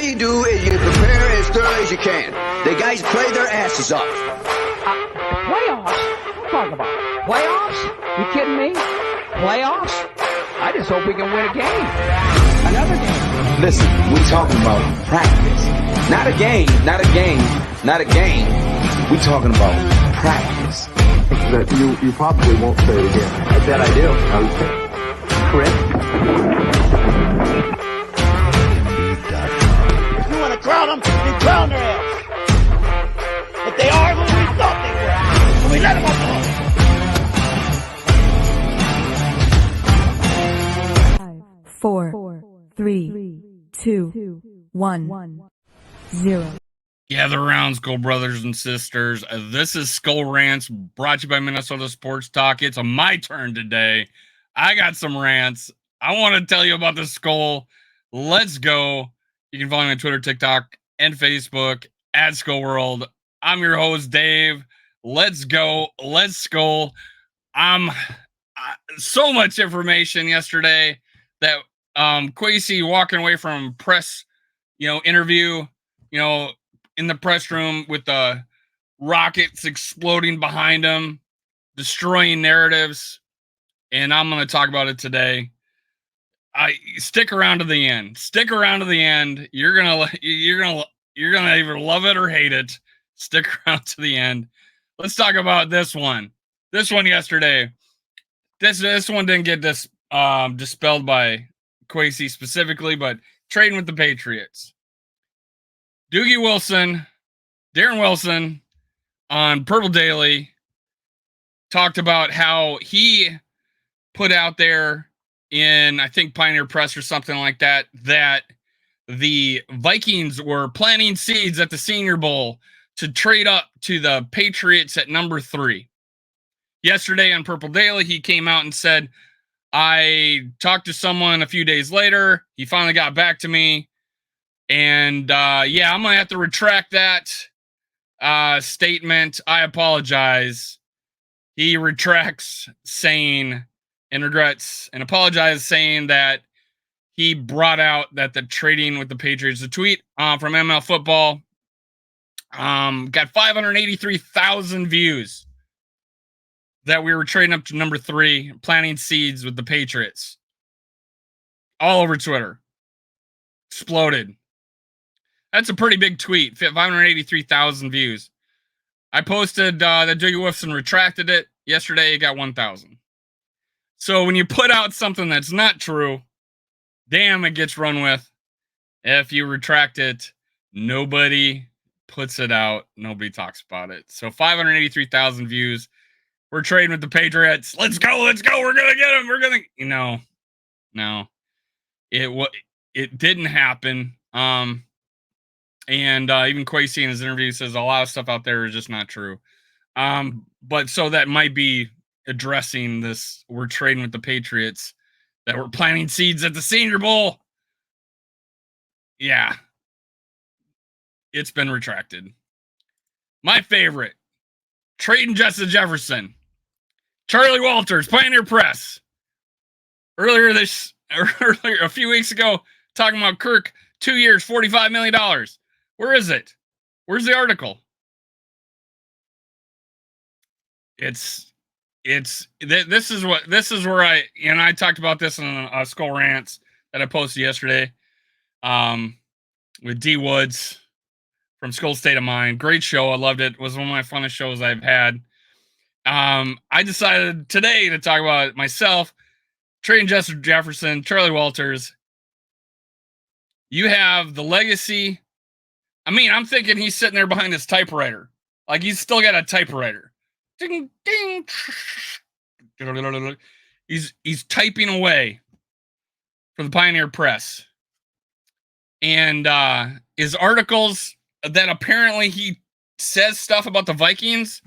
you do is you prepare as thoroughly as you can. The guys play their asses off. Playoffs? Talk about playoffs? You kidding me? Playoffs? I just hope we can win a game. Another game. Listen, we're talking about practice. Not a game, not a game, not a game. We're talking about practice. That you probably won't say it again. I bet I do. Okay. Correct? You want to crown them, you crown their ass. But they are who we thought they were. So we let them up alone. 5, 4, 3, 2, 1, 0. Gather around, Skull brothers and sisters. This is Skull Rants, brought to you by Minnesota Sports Talk. It's my turn today. I got some rants. I want to tell you about the Skull. Let's go. You can follow me on Twitter, TikTok, and Facebook at Skull World. I'm your host, Dave. Let's go. Let's Skull. So much information yesterday that Kwesi walking away from press, interview, in the press room with the rockets exploding behind him, destroying narratives. And I'm going to talk about it today. Stick around to the end. Stick around to the end. You're gonna either love it or hate it. Stick around to the end. Let's talk about this one. This one yesterday. This one didn't get dispelled by Kwesi specifically, but trading with the Patriots. Darren Wilson on Purple Daily talked about how he put out there in, I think, Pioneer Press or something like that, that the Vikings were planting seeds at the Senior Bowl to trade up to the Patriots at number 3. Yesterday on Purple Daily, he came out and said, I talked to someone a few days later. He finally got back to me. And, I'm going to have to retract that statement. I apologize. He retracts saying and regrets and apologizes, saying that he brought out that the trading with the Patriots, the tweet from ML Football got 583,000 views, that we were trading up to number 3, planting seeds with the Patriots. All over Twitter. Exploded. That's a pretty big tweet. 583,000 views. I posted that Dougie Wilson retracted it. Yesterday, it got 1,000. So when you put out something that's not true, damn, it gets run with. If you retract it, nobody puts it out. Nobody talks about it. So 583,000 views. We're trading with the Patriots. Let's go. Let's go. We're going to get them. We're going to, no. It didn't happen. And even Kwesi in his interview says a lot of stuff out there is just not true. But so that might be addressing this. We're trading with the Patriots, that we're planting seeds at the Senior Bowl. Yeah. It's been retracted. My favorite, trading Justin Jefferson. Charlie Walters, Pioneer Press. Earlier, a few weeks ago, talking about Kirk, 2 years, $45 million. Where is it? Where's the article? This is where I talked about this on Skull Rants that I posted yesterday, with D Woods from Skull State of Mind. Great show. I loved it. It was one of my funnest shows I've had. I decided today to talk about it myself. Trading Justin Jefferson, Charlie Walters. You have the legacy. I mean, I'm thinking he's sitting there behind his typewriter. Like, he's still got a typewriter. Ding, ding. He's typing away for the Pioneer Press. And his articles that apparently he says stuff about the Vikings,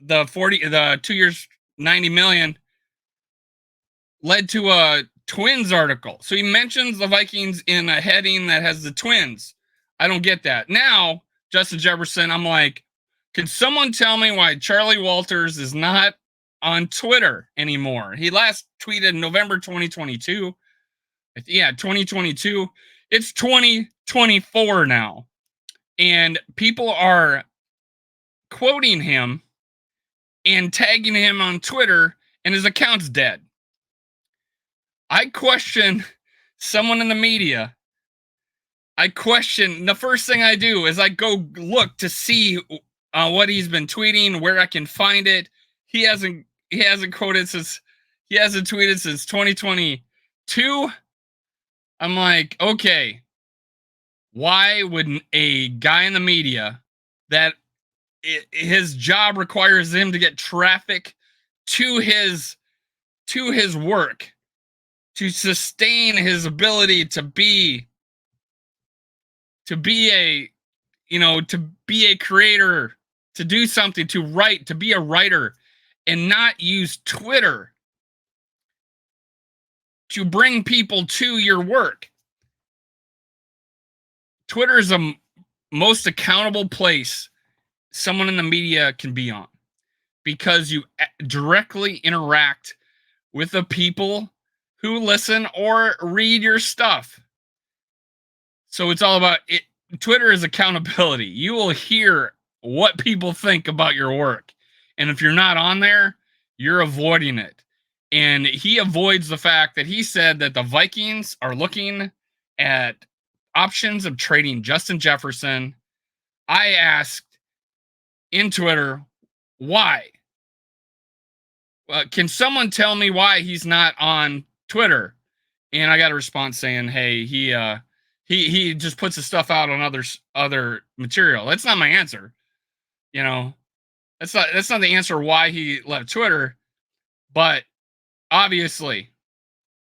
the 2 years, $90 million, led to a Twins article. So he mentions the Vikings in a heading that has the Twins. I don't get that. Now, Justin Jefferson, I'm like, can someone tell me why Charlie Walters is not on Twitter anymore? He last tweeted in November 2022. Yeah, 2022. It's 2024 now, and people are quoting him and tagging him on Twitter, and his account's dead. I question someone in the media. The first thing I do is I go look to see what he's been tweeting, where I can find it. He hasn't tweeted since 2022. I'm like, okay, why would a guy in the media that his job requires him to get traffic to his work, to sustain his ability to be a creator, to do something, to write, to be a writer, and not use Twitter to bring people to your work? Twitter is the most accountable place someone in the media can be on, because you directly interact with the people who listen or read your stuff. So it's all about it. Twitter is accountability. You will hear what people think about your work. And if you're not on there, you're avoiding it. And he avoids the fact that he said that the Vikings are looking at options of trading Justin Jefferson. I asked in Twitter, why? Can someone tell me why he's not on Twitter? And I got a response saying, hey, he just puts his stuff out on other material. That's not my answer. That's not the answer why he left Twitter. But obviously,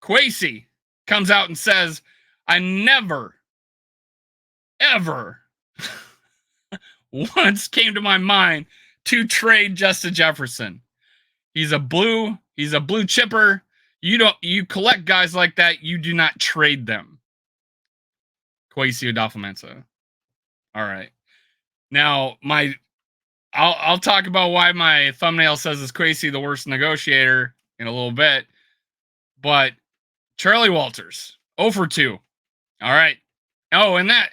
Kwesi comes out and says, I never, ever once came to my mind to trade Justin Jefferson. He's a blue chipper. You collect guys like that. You do not trade them. Kwesi Adofo-Mensah. All right. Now, I'll talk about why my thumbnail says is Kwesi the worst negotiator in a little bit. But Charlie Walters, 0 for 2. All right. Oh, and that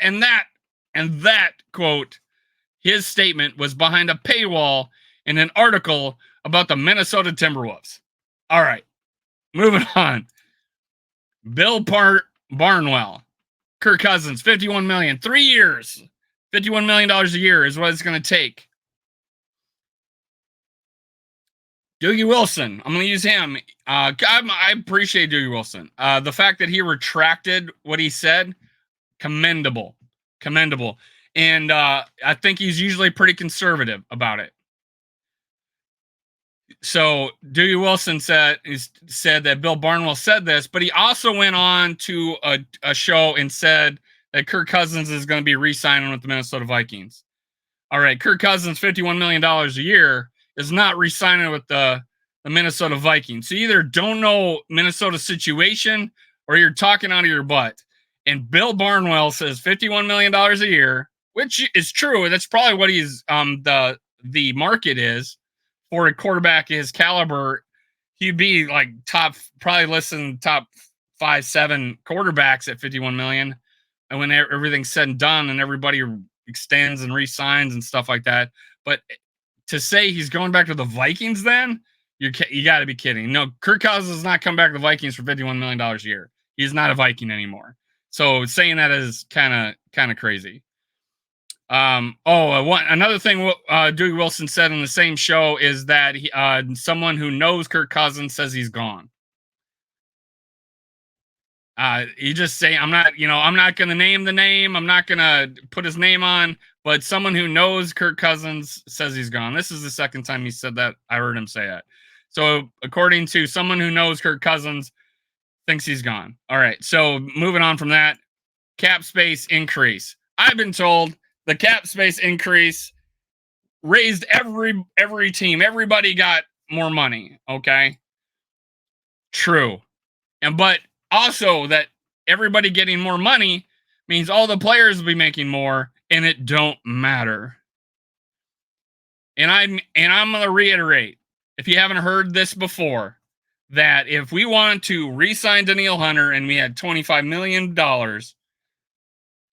quote, his statement was behind a paywall in an article about the Minnesota Timberwolves. All right. Moving on. Bill Barnwell. Kirk Cousins, $51 million, 3 years. $51 million a year is what it's going to take. Doogie Wilson, I'm going to use him. I appreciate Doogie Wilson. The fact that he retracted what he said, commendable. And I think he's usually pretty conservative about it. So Doogie Wilson said that Bill Barnwell said this, but he also went on to a show and said that Kirk Cousins is going to be re-signing with the Minnesota Vikings. All right, Kirk Cousins, $51 million a year, is not re-signing with the Minnesota Vikings. So you either don't know Minnesota's situation or you're talking out of your butt. And Bill Barnwell says $51 million a year, which is true. That's probably what he's the market is for a quarterback his caliber. He'd be like top 5-7 quarterbacks at $51 million. And when everything's said and done and everybody extends and re-signs and stuff like that. But to say he's going back to the Vikings, then you got to be kidding. No, Kirk Cousins does not come back to the Vikings for $51 million a year. He's not a Viking anymore. So saying that is kind of crazy. Another thing Doogie Wilson said on the same show is that someone who knows Kirk Cousins says he's gone. He just say, I'm not going to name the name. I'm not going to put his name on, but someone who knows Kirk Cousins says he's gone. This is the second time he said that. I heard him say that. So according to someone who knows Kirk Cousins, thinks he's gone. All right. So moving on from that, cap space increase. I've been told the cap space increase raised every team. Everybody got more money. Okay. True. But also that everybody getting more money means all the players will be making more, and it don't matter. And I'm going to reiterate, if you haven't heard this before, that if we wanted to re-sign Danielle Hunter and we had $25 million,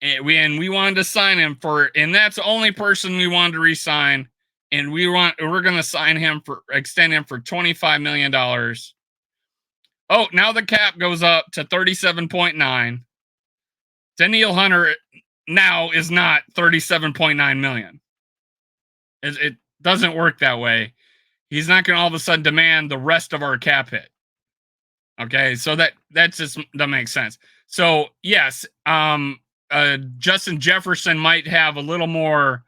And we wanted to sign him and that's the only person we wanted to re-sign. And we're going to extend him for $25 million. Oh, now the cap goes up to 37.9. Danielle Hunter now is not 37.9 million. It doesn't work that way. He's not going to all of a sudden demand the rest of our cap hit. Okay, so that just doesn't make sense. So yes, Justin Jefferson might have a little more.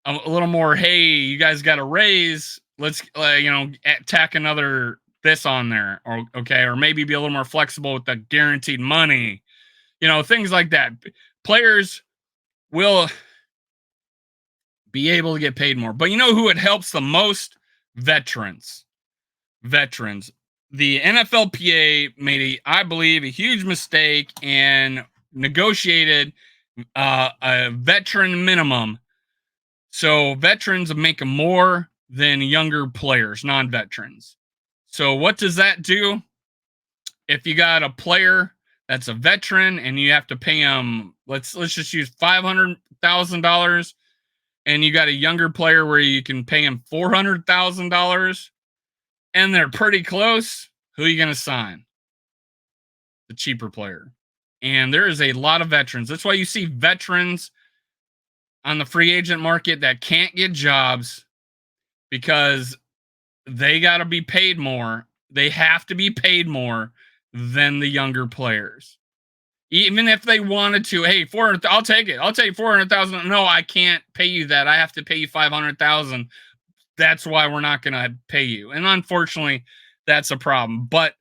Hey, you guys got a raise. Let's tack another this on there, or maybe be a little more flexible with the guaranteed money. Things like that. Players will be able to get paid more. But you know who it helps the most? Veterans. The NFLPA made, I believe, a huge mistake and negotiated a veteran minimum. So veterans make more than younger players, non-veterans. So what does that do? If you got a player that's a veteran and you have to pay him, let's just use $500,000, and you got a younger player where you can pay him $400,000, and they're pretty close, who are you going to sign? The cheaper player. And there is a lot of veterans. That's why you see veterans on the free agent market that can't get jobs because they got to be paid more. They have to be paid more than the younger players. Even if they wanted to, hey, 400, I'll take it. I'll take 400,000. No, I can't pay you that. I have to pay you 500,000. That's why we're not going to pay you. And unfortunately, that's a problem. But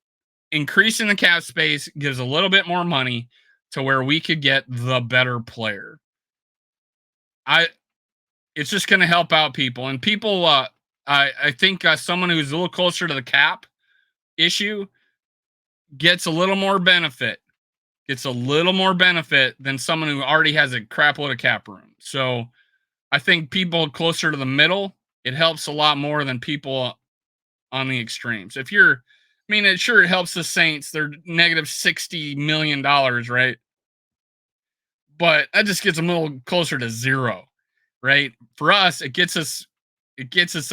increasing the cap space gives a little bit more money to where we could get the better player. It's just going to help out people. And people, I think someone who's a little closer to the cap issue gets a little more benefit. Than someone who already has a crap load of cap room. So I think people closer to the middle, it helps a lot more than people on the extremes. It helps the Saints. They're negative $60 million, right? But that just gets them a little closer to zero, right? For us, it gets us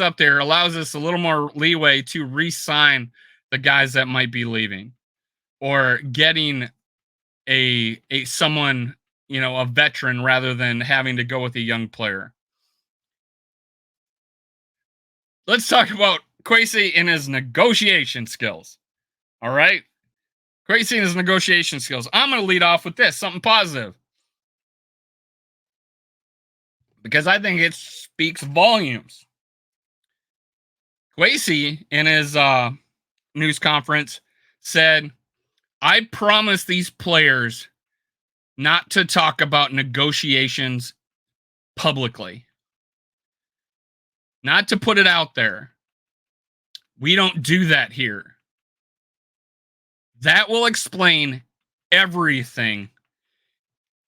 up there, allows us a little more leeway to re-sign the guys that might be leaving or getting a someone, a veteran rather than having to go with a young player. Let's talk about Kwesi and his negotiation skills. All right. Kwesi and his negotiation skills. I'm going to lead off with this, something positive. Because I think it speaks volumes. Kwesi in his news conference said, I promise these players not to talk about negotiations publicly. Not to put it out there. We don't do that here. That will explain everything.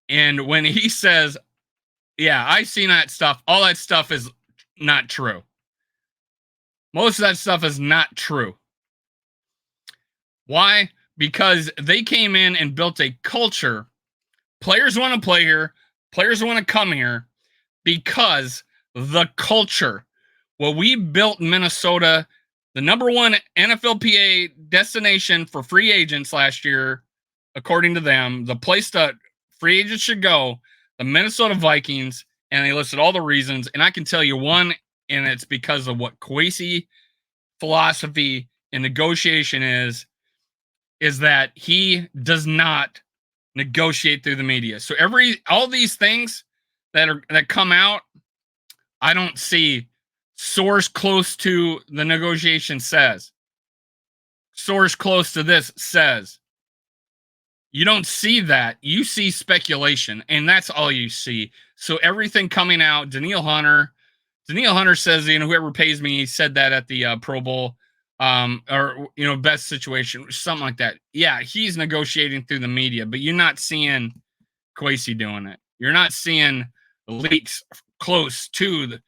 And when he says, yeah, I've seen that stuff, all that stuff is not true. Most of that stuff is not true. Why? Because they came in and built a culture. Players want to play here. Players want to come here because the culture. What we built in Minnesota, the number one NFLPA destination for free agents last year, according to them, the place that free agents should go, the Minnesota Vikings, and they listed all the reasons. And I can tell you one, and it's because of what Kwesi philosophy and negotiation is that he does not negotiate through the media. So all these things that come out, I don't see source close to the negotiation says. Source close to this says. You don't see that. You see speculation, and that's all you see. So everything coming out, Danielle Hunter says, whoever pays me, he said that at the Pro Bowl. Or best situation, something like that. Yeah, he's negotiating through the media, but you're not seeing Kwesi doing it. You're not seeing leaks close to the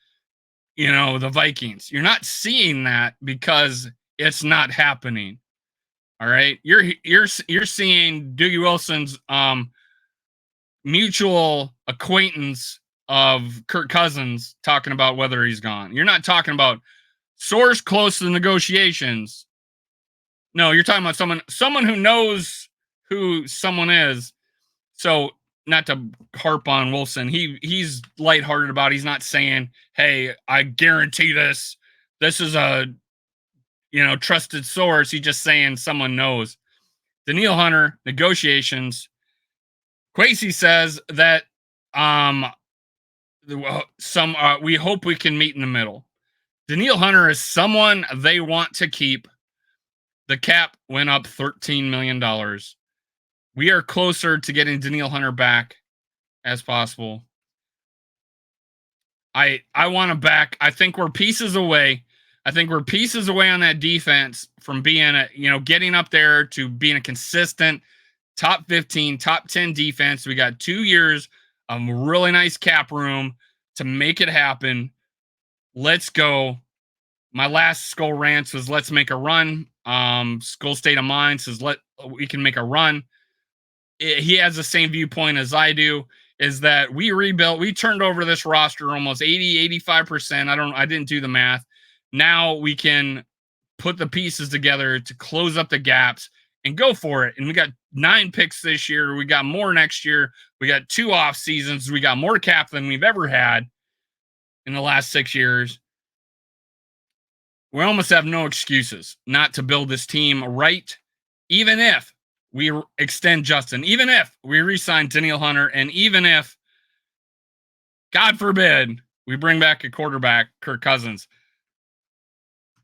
Vikings. You're not seeing that because it's not happening. All right, you're seeing Doogie Wilson's mutual acquaintance of Kirk Cousins talking about whether he's gone. You're not talking about source close to the negotiations. No, you're talking about someone who knows who someone is. So not to harp on Wilson, he's lighthearted about it. He's not saying, hey, I guarantee this. This is a trusted source. He's just saying someone knows. Daniil Hunter, negotiations. Kwesi says that we hope we can meet in the middle. Daniil Hunter is someone they want to keep. The cap went up $13 million. We are closer to getting Daniil Hunter back as possible. I want him back. I think we're pieces away. I think we're pieces away on that defense from being getting up there to being a consistent top 15, top 10 defense. We got 2 years of really nice cap room to make it happen. Let's go. My last Skull rant was let's make a run. Skull State of Mind says we can make a run. He has the same viewpoint as I do, is that we rebuilt, we turned over this roster almost 85%. I didn't do the math. Now we can put the pieces together to close up the gaps and go for it. And we got 9 picks this year. We got more next year. We got 2 off seasons. We got more cap than we've ever had in the last 6 years. We almost have no excuses not to build this team right, even if we extend Justin, even if we re-sign Daniil Hunter, and even if, God forbid, we bring back a quarterback, Kirk Cousins.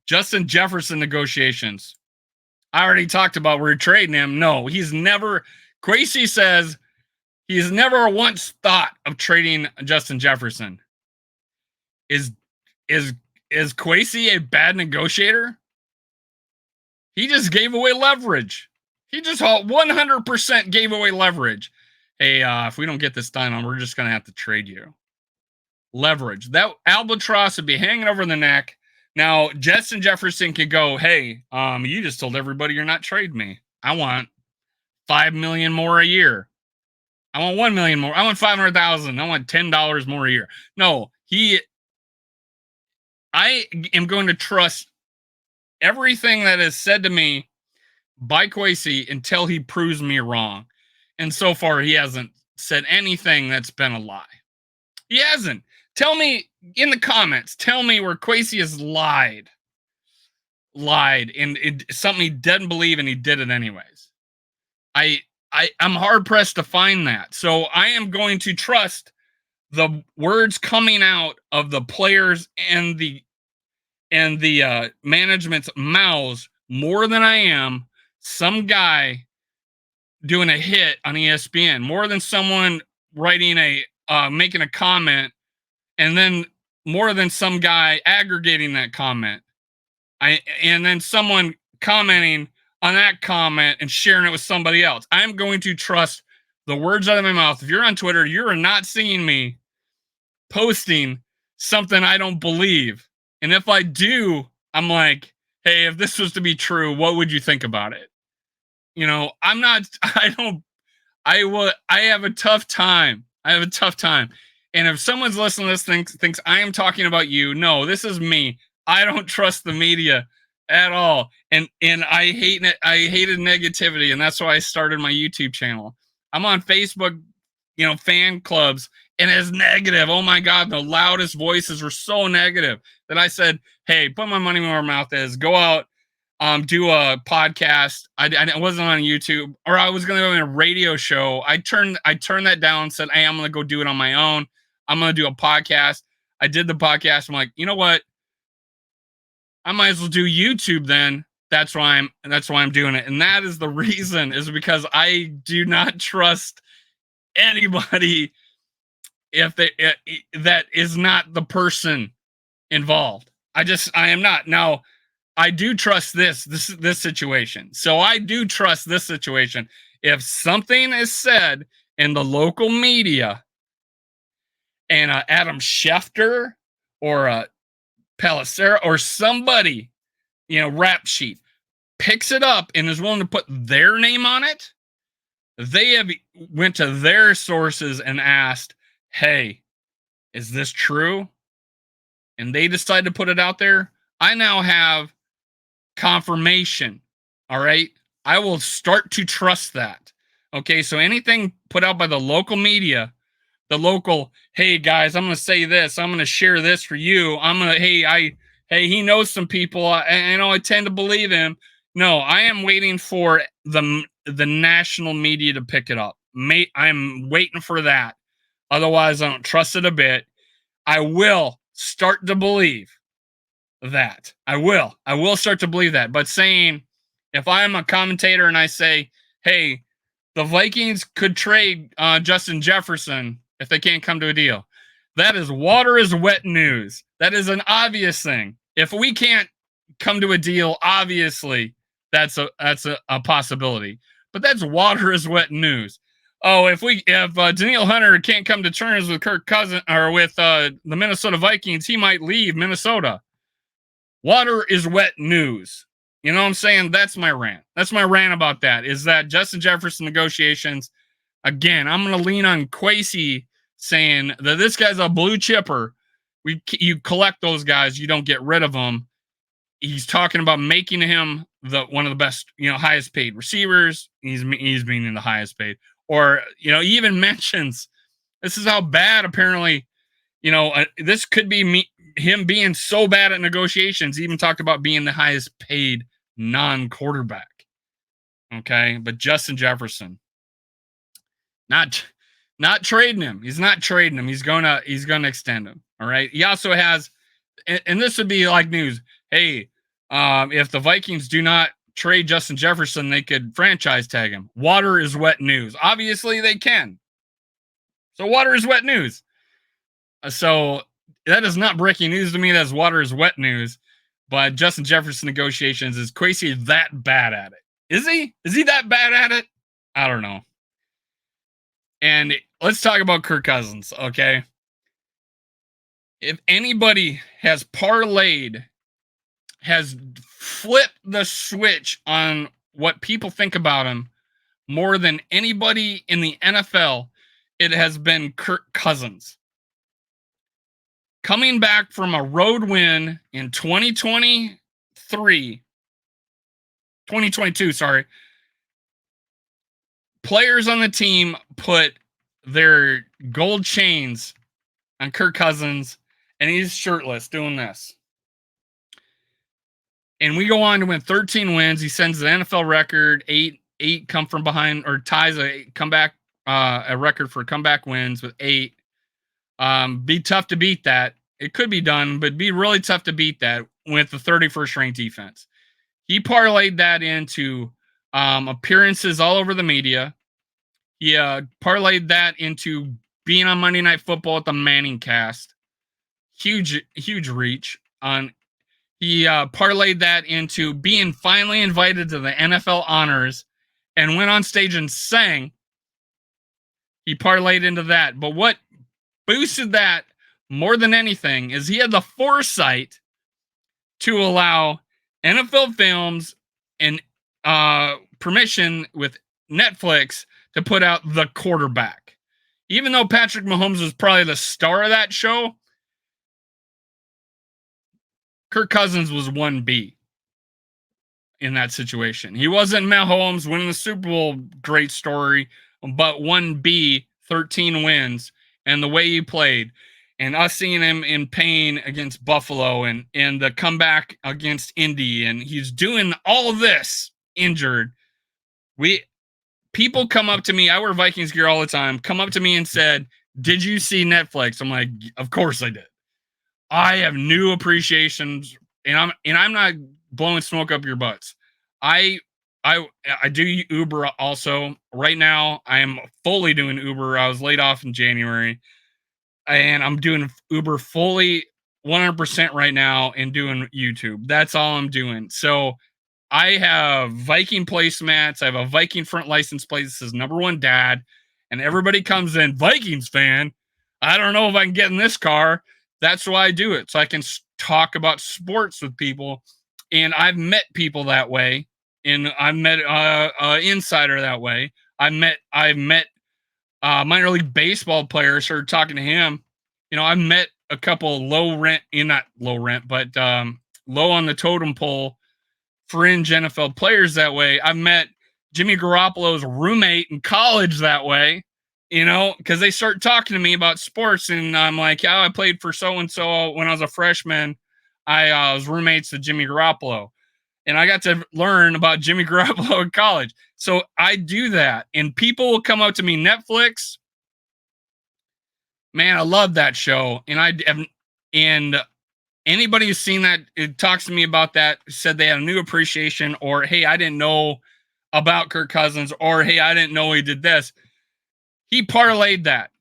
Justin Jefferson negotiations. I already talked about we're trading him. No, he's never. Kwesi says he's never once thought of trading Justin Jefferson. Is Kwesi a bad negotiator? He just gave away leverage. He just 100% gave away leverage. Hey, if we don't get this done, we're just going to have to trade you. Leverage. That albatross would be hanging over the neck. Now, Justin Jefferson could go, hey, you just told everybody you're not trading me. I want $5 million more a year. I want $1 million more. I want $500,000. I want $10 more a year. No, I am going to trust everything that is said to me by Kwesi until he proves me wrong. And so far, he hasn't said anything that's been a lie. He hasn't. Tell me in the comments, tell me where Kwesi has lied, and something he didn't believe and he did it anyways. I'm hard pressed to find that. So I am going to trust the words coming out of the players and the management's mouths more than I am some guy doing a hit on ESPN, more than someone writing making a comment, and then more than some guy aggregating that comment. And then someone commenting on that comment and sharing it with somebody else. I'm going to trust the words out of my mouth. If you're on Twitter, you are not seeing me posting something I don't believe. And if I do, I'm like, hey, if this was to be true, what would you think about it? I have a tough time. And if someone's listening to this thinks I am talking about you, no, this is me. I don't trust the media at all. And I hated negativity. And that's why I started my YouTube channel. I'm on Facebook, fan clubs, and it's negative. Oh my God. The loudest voices were so negative that I said, hey, put my money where my mouth is. Go out, do a podcast. I wasn't on YouTube, or I was going to go in a radio show. I turned that down and said, hey, I'm going to go do it on my own. I'm going to do a podcast. I did the podcast. I'm like, you know what? I might as well do YouTube then. That's why I'm doing it. And that is the reason, is because I do not trust anybody that is not the person involved. I am not. Now, I do trust this situation. So I do trust this situation. If something is said in the local media and Adam Schefter or Pelissero or somebody, rap sheet picks it up and is willing to put their name on it, they have went to their sources and asked, hey, is this true? And they decide to put it out there. I now have confirmation. All right. I will start to trust that. Okay. So anything put out by the local media, the local, hey guys, I'm going to say this. I'm going to share this for you. I'm going to, hey, he knows some people. I tend to believe him. No, I am waiting for the national media to pick it up. I'm waiting for that. Otherwise, I don't trust it a bit. I will start to believe that. I will start to believe that. But saying, if I'm a commentator and I say, hey, the Vikings could trade Justin Jefferson if they can't come to a deal, that is water is wet news. That is an obvious thing. If we can't come to a deal, obviously that's a possibility. But that's water is wet news. Oh, if Danielle Hunter can't come to terms with Kirk Cousins or with the Minnesota Vikings, he might leave Minnesota. Water is wet news. You know what I'm saying? That's my rant. That's my rant about that, is that Justin Jefferson negotiations, again, I'm going to lean on Kwesi saying that this guy's a blue chipper. You collect those guys. You don't get rid of them. He's talking about making him one of the best, highest paid receivers. He's meaning the highest paid. Or, he even mentions this is how bad apparently, this could be him being so bad at negotiations. He even talked about being the highest paid non-quarterback. Okay. But Justin Jefferson, not trading him. He's not trading him. He's going to extend him. All right. He also has, and this would be like news. Hey, if the Vikings do not trade Justin Jefferson, they could franchise tag him. Water is wet news. Obviously they can. So water is wet news. So that is not breaking news to me. That's water is wet news. But Justin Jefferson negotiations, is Kwesi that bad at it? Is he? Is he that bad at it? I don't know. And let's talk about Kirk Cousins, okay? If anybody has flipped the switch on what people think about him more than anybody in the NFL, it has been Kirk Cousins. Coming back from a road win in 2022, players on the team put their gold chains on Kirk Cousins, and he's shirtless doing this. And we go on to win 13 wins. He sends the NFL record, eight come from behind, or ties a record for comeback wins with 8. Be tough to beat that. It could be done, but be really tough to beat that with the 31st ranked defense. He parlayed that into appearances all over the media. He parlayed that into being on Monday Night Football at the Manning Cast. Huge reach. He parlayed that into being finally invited to the NFL honors and went on stage and sang. He parlayed into that. But what boosted that more than anything is he had the foresight to allow NFL Films and permission with Netflix to put out The Quarterback. Even though Patrick Mahomes was probably the star of that show, Kirk Cousins was 1B in that situation. He wasn't Mahomes winning the Super Bowl, great story, but 1B, 13 wins, and the way he played, and us seeing him in pain against Buffalo and the comeback against Indy, and he's doing all of this injured. People come up to me, I wear Vikings gear all the time, come up to me and said, did you see Netflix? I'm like, of course I did. I have new appreciations, and I'm not blowing smoke up your butts. I do Uber also. Right now, I am fully doing Uber. I was laid off in January, and I'm doing Uber fully 100% right now and doing YouTube. That's all I'm doing. So I have Viking placemats. I have a Viking front license plate that says #1 dad, and everybody comes in, Vikings fan. I don't know if I can get in this car. That's why I do it, so I can talk about sports with people. And I've met people that way, and I've met an insider that way. I've met minor league baseball players who are talking to him. You know, I've met a couple low on the totem pole fringe NFL players that way. I've met Jimmy Garoppolo's roommate in college that way, you know, because they start talking to me about sports, and I'm like, I played for so-and-so when I was a freshman. I was roommates with Jimmy Garoppolo, and I got to learn about Jimmy Garoppolo in college. So I do that, and people will come up to me, Netflix, man, I love that show, and anybody who's seen that, it talks to me about that, said they had a new appreciation, or hey, I didn't know about Kirk Cousins, or hey, I didn't know he did this. He parlayed that.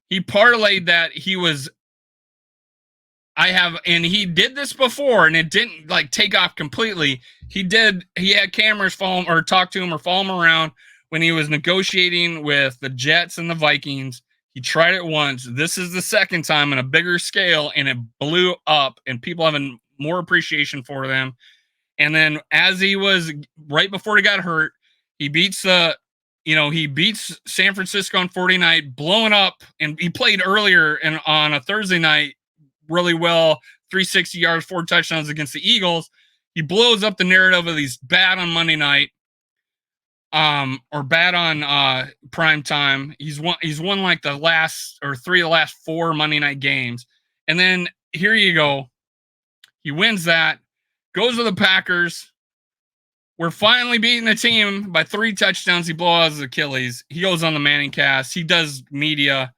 And he did this before, and it didn't like take off completely. He had cameras follow him or talk to him or follow him around when he was negotiating with the Jets and the Vikings. He tried it once. This is the second time on a bigger scale, and it blew up, and people having more appreciation for them. And then as he was right before he got hurt, he beats San Francisco on 40 night, blowing up, and he played earlier and on a Thursday night really well, 360 yards, 4 touchdowns against the Eagles. He blows up the narrative of he's bad on Monday night, or bad on prime time. He's won like the last or 3 of the last 4 Monday night games. And then here you go. He wins that, goes to the Packers. We're finally beating the team by 3 touchdowns. He blows out his Achilles. He goes on the Manning cast. He does media.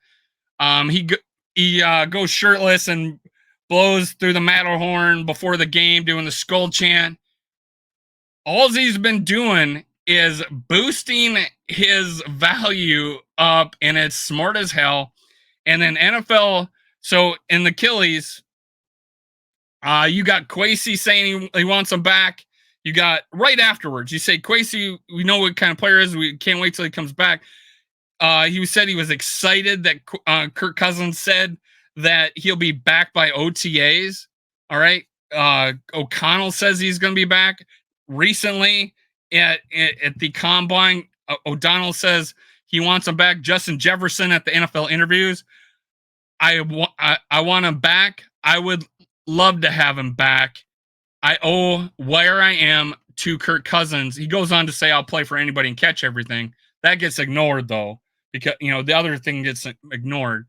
He goes shirtless and blows through the Matterhorn before the game doing the skull chant. All he's been doing is boosting his value up, and it's smart as hell. And then NFL, so in the Achilles, you got Kwesi saying he wants him back. You got right afterwards, you say, Kwesi, we know what kind of player he is. We can't wait till he comes back. He said he was excited that Kirk Cousins said that he'll be back by OTAs. All right. O'Connell says he's going to be back. Recently at the combine, O'Donnell says he wants him back. Justin Jefferson at the NFL interviews, I want him back. I would love to have him back. I owe where I am to Kirk Cousins. He goes on to say, I'll play for anybody and catch everything. That gets ignored though, because the other thing gets ignored,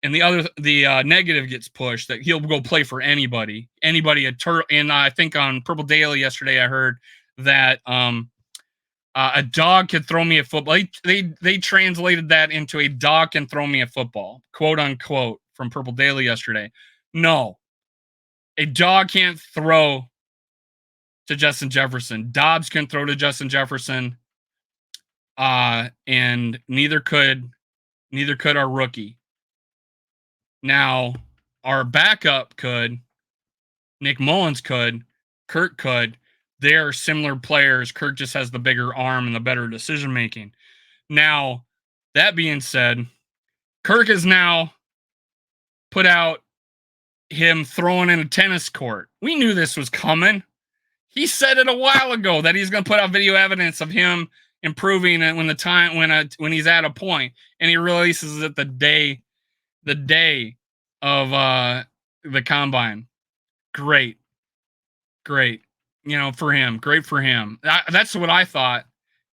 and the negative gets pushed that he'll go play for anybody. And I think on Purple Daily yesterday, I heard that a dog could throw me a football. They translated that into a dog can throw me a football, quote unquote, from Purple Daily yesterday. No, a dog can't throw to Justin Jefferson. Dobbs can throw to Justin Jefferson, and neither could our rookie. Now, our backup could, Nick Mullins could, Kirk could. They're similar players. Kirk just has the bigger arm and the better decision making. Now, that being said, Kirk has now put out him throwing in a tennis court. We knew this was coming. He said it a while ago that he's going to put out video evidence of him improving when he's at a point, and he releases it the day of the combine. Great. For him, great for him. That's what I thought.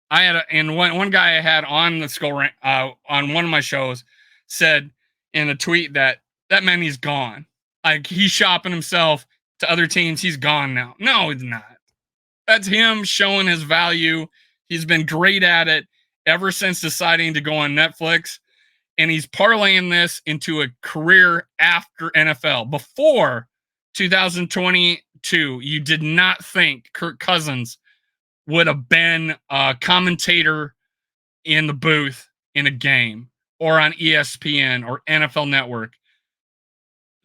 I had one guy I had on the skull on one of my shows said in a tweet that meant he's gone. Like he's shopping himself to other teams. He's gone now. No, he's not. That's him showing his value. He's been great at it ever since deciding to go on Netflix. And he's parlaying this into a career after NFL. Before 2022, you did not think Kirk Cousins would have been a commentator in the booth in a game or on ESPN or NFL Network.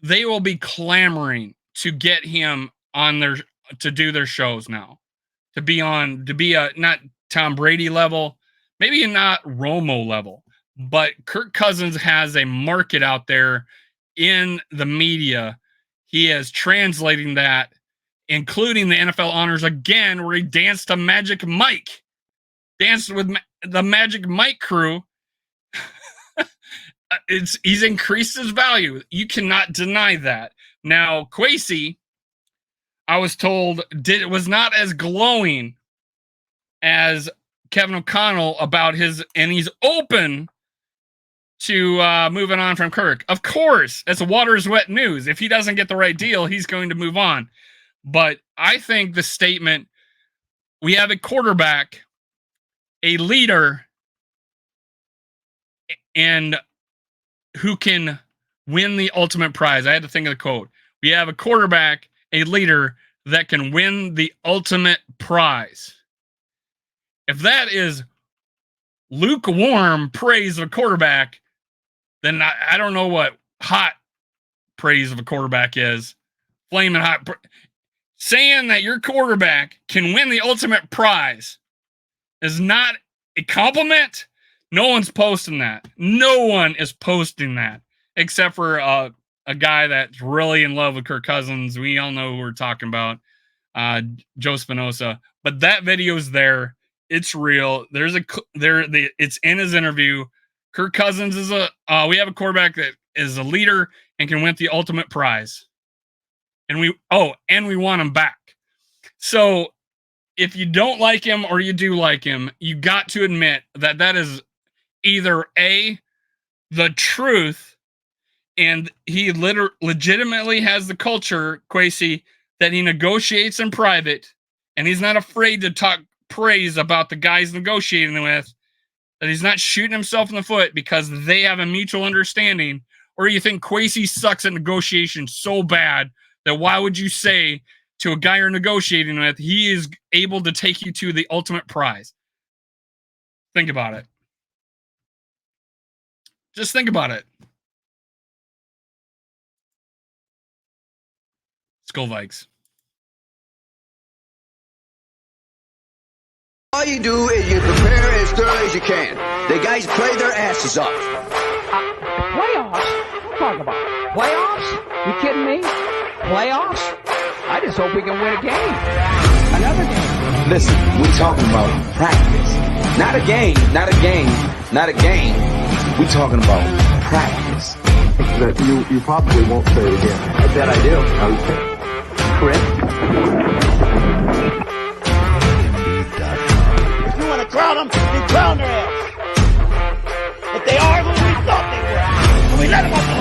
They will be clamoring to get him on to do their shows now, to be a not Tom Brady level, maybe not Romo level, but Kirk Cousins has a market out there in the media. He is translating that, including the NFL honors again, where he danced to Magic Mike. Danced with the Magic Mike crew, he's increased his value. You cannot deny that. Now, Kwesi, I was told, was not as glowing as Kevin O'Connell about and he's open to moving on from Kirk. Of course, it's water is wet news. If he doesn't get the right deal, he's going to move on. But I think the statement, we have a quarterback, a leader, and who can win the ultimate prize. I had to think of the quote. We have a quarterback, a leader that can win the ultimate prize. If that is lukewarm praise of a quarterback, then I don't know what hot praise of a quarterback is. Flaming hot. Saying that your quarterback can win the ultimate prize is not a compliment. No one's posting that. No one is posting that except for a guy that's really in love with Kirk Cousins. We all know who we're talking about, Joe Spinoza. But that video is there. It's real. It's in his interview. Kirk Cousins is we have a quarterback that is a leader and can win the ultimate prize. And we want him back. So if you don't like him or you do like him, you got to admit that is either A, the truth, and he legitimately has the culture, Kwesi, that he negotiates in private, and he's not afraid to talk praise about the guys negotiating with, that he's not shooting himself in the foot because they have a mutual understanding, or you think Kwesi sucks at negotiation so bad that why would you say to a guy you're negotiating with, he is able to take you to the ultimate prize? Think about it. Just think about it. Skull Vikes. All you do is you prepare as thoroughly as you can. The guys play their asses off. Playoffs? Talk about it. Playoffs? You kidding me? Playoffs? I just hope we can win a game. Another game. Listen, we're talking about practice. Not a game, not a game, not a game. We're talking about practice. That you probably won't say it again. I bet I do. Okay. Chris? If you want to crown them, you crown their ass. But they are who we thought they were. And we let them off